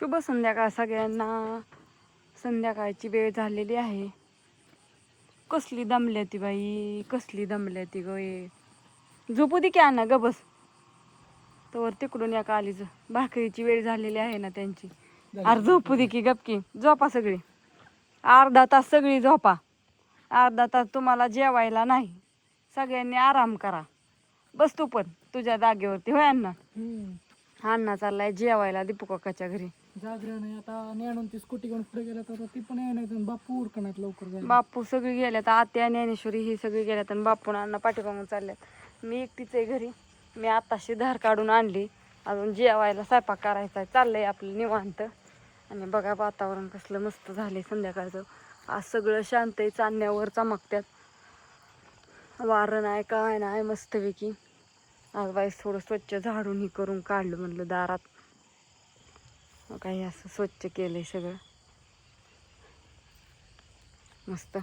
शुभ संध्याकाळ सगळ्यांना. संध्याकाळची वेळ झालेली आहे. कसली दमल्या ती बाई, कसली दमल्या ती ग. झोपू दे की आणा ग बस. तर तिकडून या आलीच भाकरीची वेळ झालेली आहे ना त्यांची. अरे झोपू दे की गपकी. झोपा सगळी, अर्धा तास सगळी झोपा. अर्धा तास तुम्हाला जेवायला नाही. सगळ्यांनी आराम करा. बस तू पण तुझ्या जागेवरती. होय अण्णा? अण्णा चाललाय जेवायला दीपू काकाच्या घरी. जागरण आहे आता. नेणून ती स्कूटी घेऊन पुढे गेला तर ती पण नाही. बापू उरकण्यात लवकर जाईल. बापू सगळी गेल्यात. आत्या ज्ञानेश्वरी ही सगळी गेल्यात आणि बापू अण्णा पाठीमागून चालल्यात. मी एकटीच आहे घरी. मी आताशी धार काढून आणली. अजून जेवायला स्वयंपाक करायचा आहे. चाललंय आपलं निवांत. आणि बघा वातावरण कसलं मस्त झालंय संध्याकाळचं. आज सगळं शांत आहे. चांदण्यावर चमकत्यात. वारं नाही काय नाही, मस्तपैकी. आज बाई थोडं स्वच्छ झाडून ही करून काढलं म्हणलं दारात. काही असं स्वच्छ केलंय सगळं मस्त.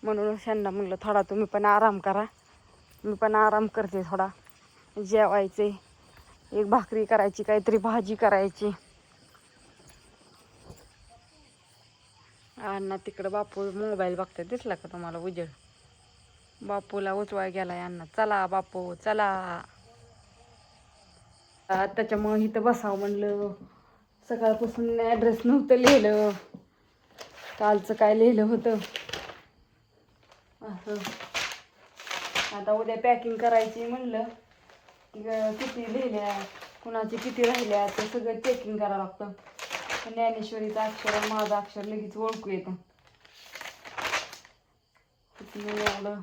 म्हणून त्यांना म्हणलं थोडा तुम्ही पण आराम करा. मी पण आराम करते थोडा. जेवायचे, एक भाकरी करायची, काहीतरी भाजी करायची. अण्णा तिकडं बापू मोबाईल बघते. दिसला का तुम्हाला उजेड? बापूला उचवाय गेलाय अण्णा. चला बापू चला. त्याच्यामुळं इथं बसावं म्हणलं. सकाळपासून ॲड्रेस नव्हतं लिहिलं. कालचं काय लिहिलं होतं असं. आता उद्या पॅकिंग करायची म्हणलं की किती लिहिल्या, कुणाची किती राहिल्या, ते सगळं चेकिंग करावं लागतं. ज्ञानेश्वरीचं अक्षर माझं अक्षर लगेच ओळखू येतं. मी एवढं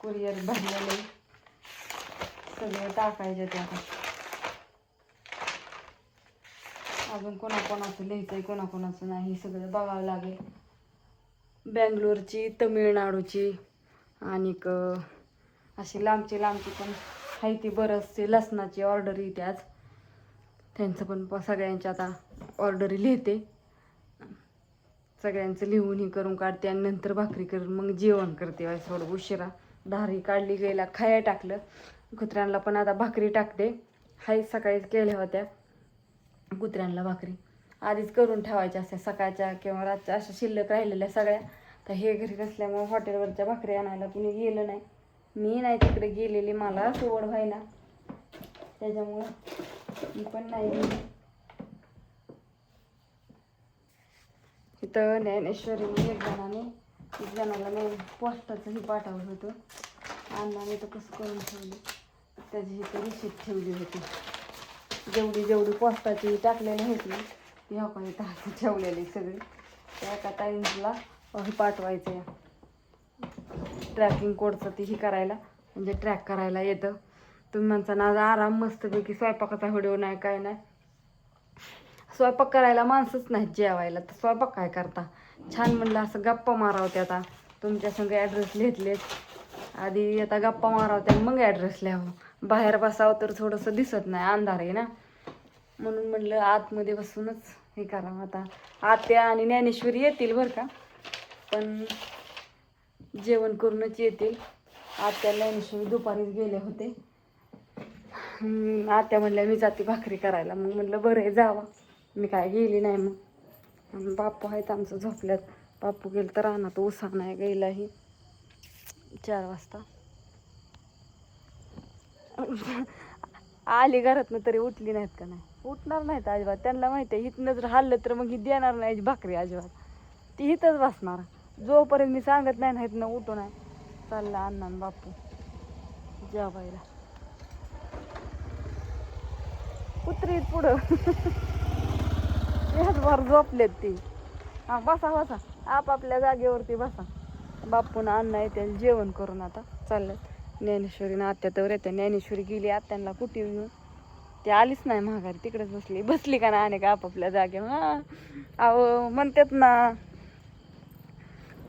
कुरिअर भरलेलं सगळं टाकायचं ते आता. अजून कोणाकोणाचं लिहायचंय, कोणाकोणाचं नाही, सगळं बघावं लागेल. बँगलोरची, तमिळनाडूची आणि अशी लांबची पण आहे ती बरंचशी लसणाची ऑर्डर येते आज. त्यांचं पण सगळ्यांच्या आता ऑर्डरी लिहिते. सगळ्यांचं लिहून ही करून काढते आणि नंतर भाकरी करून मग जेवण करते. थोडं उशिरा धारी काढली, गेला खाया टाकलं. कुत्र्यांना पण आता भाकरी टाकते. हाय सकाळीच केल्या होत्या कुत्र्यांना भाकरी. आधीच करून ठेवायच्या असत्या सकाळच्या किंवा रातच्या, अशा शिल्लक राहिलेल्या सगळ्या. तर हे घरी नसल्यामुळे हॉटेलवरच्या भाकरी आणायला कुणी गेलं नाही. मी नाही तिकडे गेलेली, मला सवड व्हायला, त्याच्यामुळं मी पण नाही गेली. इथं ज्ञानेश्वरीने एक जणाला नाही पोस्टाचंही पाठवलं होतं. अण्णाने तर कसं करून ठेवलं, त्याची इथं रिसिप्ट ठेवली होती. जेवढी पोस्टाची टाकलेली होती ती आपण इथं ठेवलेली सगळी. त्या एका ताईंला पाठवायचं आहे ट्रॅकिंग कोडचं, ती ही करायला म्हणजे ट्रॅक करायला येतं. तुम्ही म्हणता ना आराम मस्तपैकी, स्वयंपाकाचा व्हिडिओ नाही काय नाही. स्वयंपाक करायला माणसंच नाहीत, जेवायला तर स्वयंपाक काय करता. छान म्हणलं असं गप्पा मारावत्या. आता तुमच्या संग ॲड्रेस लिहितलेत आधी, आता गप्पा मारावत्या मग ॲड्रेस लिहावं. बाहेर बसावं तर थोडंसं दिसत नाही, अंधार आहे ना. म्हणून म्हणलं आतमध्ये बसूनच हे करावं. आता आत्या आणि ज्ञानेश्वरी येतील बरं का, पण जेवण करूनच येतील. आत्या ज्ञानेश्वरी दुपारीच गेले होते. आत्या म्हणल्या मी जाते भाकरी करायला. मग म्हणलं बरं आहे जावं, मी काय गेली नाही. मग बापू आहेत आमचं झोपल्यात. बापू गेलं तर राहणार, तो उसा नाही गेलाही 4 वाजता. आली घरातनं तरी उठली नाहीत का? नाही उठणार नाहीत अजिबात. त्यांना माहिती आहे इथनं जर हल्लं तर मग ही देणार नाही भाकरी अजिबात. ती इथंच बसणार जोपर्यंत मी सांगत नाही ना इथनं उठू नाही. चालला अण्णा बापू जेवायला. कुत्रीत पुढं याचभर झोपलेत ती. हां बसा आपापल्या जागेवरती बसा. बापून अण्णा येते जेवण करून आता चाललं. ज्ञानेश्वरीनं आत्या तर येते. ज्ञानेश्वरी गेली आत्यांना कुठे घेऊन, ती आलीच नाही माघारी, तिकडेच बसली का ना आणि का आपापल्या जागेवर. हां अहो म्हणतात ना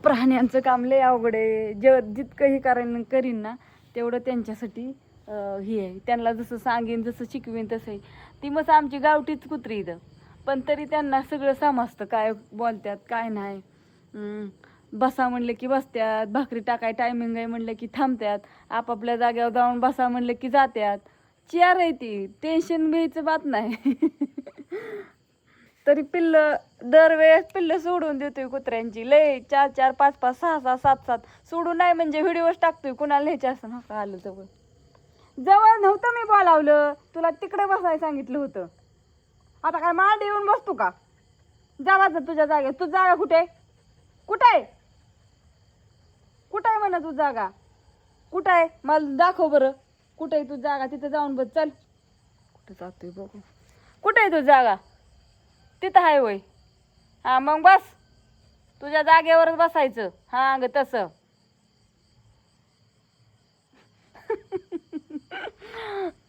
प्राण्यांचं काम लय अवघड आहे. जितकं हे करीन ना तेवढं त्यांच्यासाठी हे आहे. त्यांना जसं सांगेन, जसं शिकवेन तसं आहे. ती मग आमची गावठीच कुत्री इथं, पण तरी त्यांना सगळं समजतं काय बोलतात काय नाही. बसा म्हणलं की बसत्यात, भाकरी टाकाय टायमिंग आहे म्हणलं की थांबत्यात, आपापल्या जागेवर जाऊन बसा म्हणलं की जात्यात. चेअर आहे ती, टेन्शन घ्यायचं बात नाही. तरी पिल्लं दरवेळेस पिल्लं सोडून देतोय कुत्र्यांची लय 4 4 5 5 6 6 7 7 सोडून नाही म्हणजे व्हिडिओच टाकतोय कुणाला न्यायचे असं नका आलं जवळ जवळ नव्हतं मी बोलावलं तुला तिकडे बसायला सांगितलं होतं आता काय मांडी येऊन बसतो का जावा तुझ्या जागेत तू जागा कुठे कुठे आहे कुठे आहे म्हणा तू जागा कुठं आहे मला दाखव बरं कुठे आहे तू जागा तिथं जाऊन बस चल कुठं जातोय बघू कुठे आहे तू जागा तिथं आहे वय हा मग बस तुझ्या जागेवरच बसायचं हा ग तसं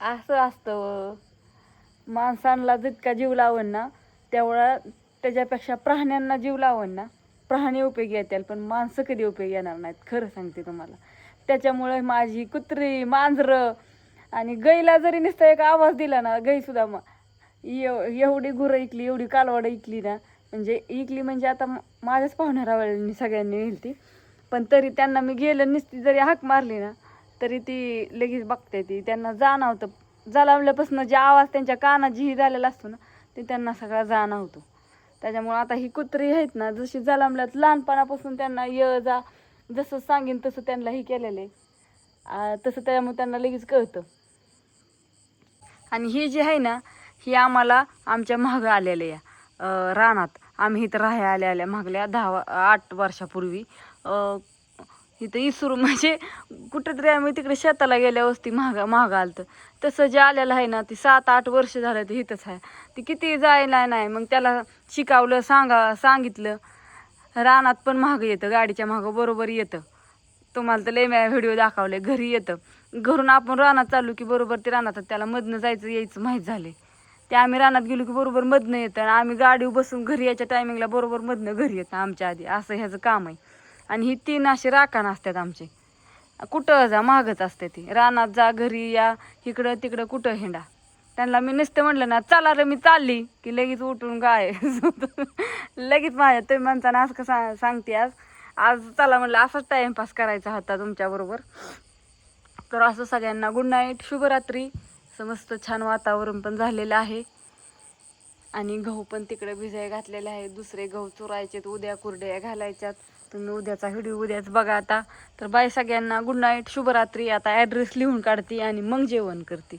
असं असतं माणसांना जितका जीव लावण ना तेवढा त्याच्यापेक्षा प्राण्यांना जीव लावण ना प्राणी उपयोगी येतील पण माणसं कधी उपयोगी येणार नाहीत खरं सांगते तुम्हाला त्याच्यामुळे माझी कुत्री मांजरं आणि गाईला जरी नुसता एक आवाज दिला ना गाई सुद्धा एवढी गुरं इकली एवढी कालवडं इकली ना म्हणजे इकली म्हणजे आता माझ्याच पाहुण्यारावळ्यांनी सगळ्यांनी नेली ती पण तरी त्यांना मी गेलं नुसती जरी हाक मारली ना तरी ती लगेच बघते ती त्यांना जाणवतं जलावल्यापासून जे आवाज त्यांच्या कानात जी झालेला असतो ना ते त्यांना सगळा जाणवतो त्याच्यामुळे आता ही कुत्री आहेत ना जशी जलामल्यात लहानपणापासून त्यांना जा जसं सांगेन तसं त्यांना ही केलेलं आहे तसं त्यामुळे त्यांना लगेच कळतं आणि ही जी आहे ना ही आम्हाला आमच्या मागं आलेल्या या रानात आम्ही इथं राहायला आल्या मागल्या 8 वर्षापूर्वी इथं इसरू म्हणजे कुठंतरी आम्ही तिकडे शेताला गेल्या वस्ती महाग आलतं तसं जे आलेलं आहे ना ती 7 8 वर्ष झालं ते इथंच आहे ती किती जायला नाही मग त्याला शिकावलं सांगितलं रानात पण मागं येतं गाडीच्या मागं बरोबर येतं तुम्हाला तर लय व्हिडिओ दाखवले घरी येतं घरून आपण रानात चालू की बरोबर ते रानात त्याला मधनं जायचं यायचं माहीत झाले ते आम्ही रानात गेलो की बरोबर मधनं येतं आणि आम्ही गाडीवर बसून घरी यायच्या टायमिंगला बरोबर मधनं घरी येतं आमच्या आधी असं ह्याचं काम आहे आणि ही 3 असे राखण असतात आमचे कुठं जा मागच असते ती रानात जा घरी या इकडं तिकडं कुठं हिंडा त्यांना मी नुसतं म्हटलं ना चला रे मी चालली की लगेच उठून गाय लगेच माझ्या तुम्ही म्हणताना असं कसं सांगते आज चला म्हटलं असाच टाइमपास करायचा होता तुमच्याबरोबर तर असं सगळ्यांना गुड नाईट शुभरात्री समस्त छान वातावरण पण झालेलं आहे आणि गहू पण तिकडे भिजाय घातलेले आहे दुसरे गहू चुरायचेत उद्या कुरड्या घालायच्यात तुम्ही उद्याचा व्हिडिओ उद्याच बघा आता तर बाय सगळ्यांना गुड नाईट शुभरात्री आता ॲड्रेस लिहून काढते आणि मग जेवण करते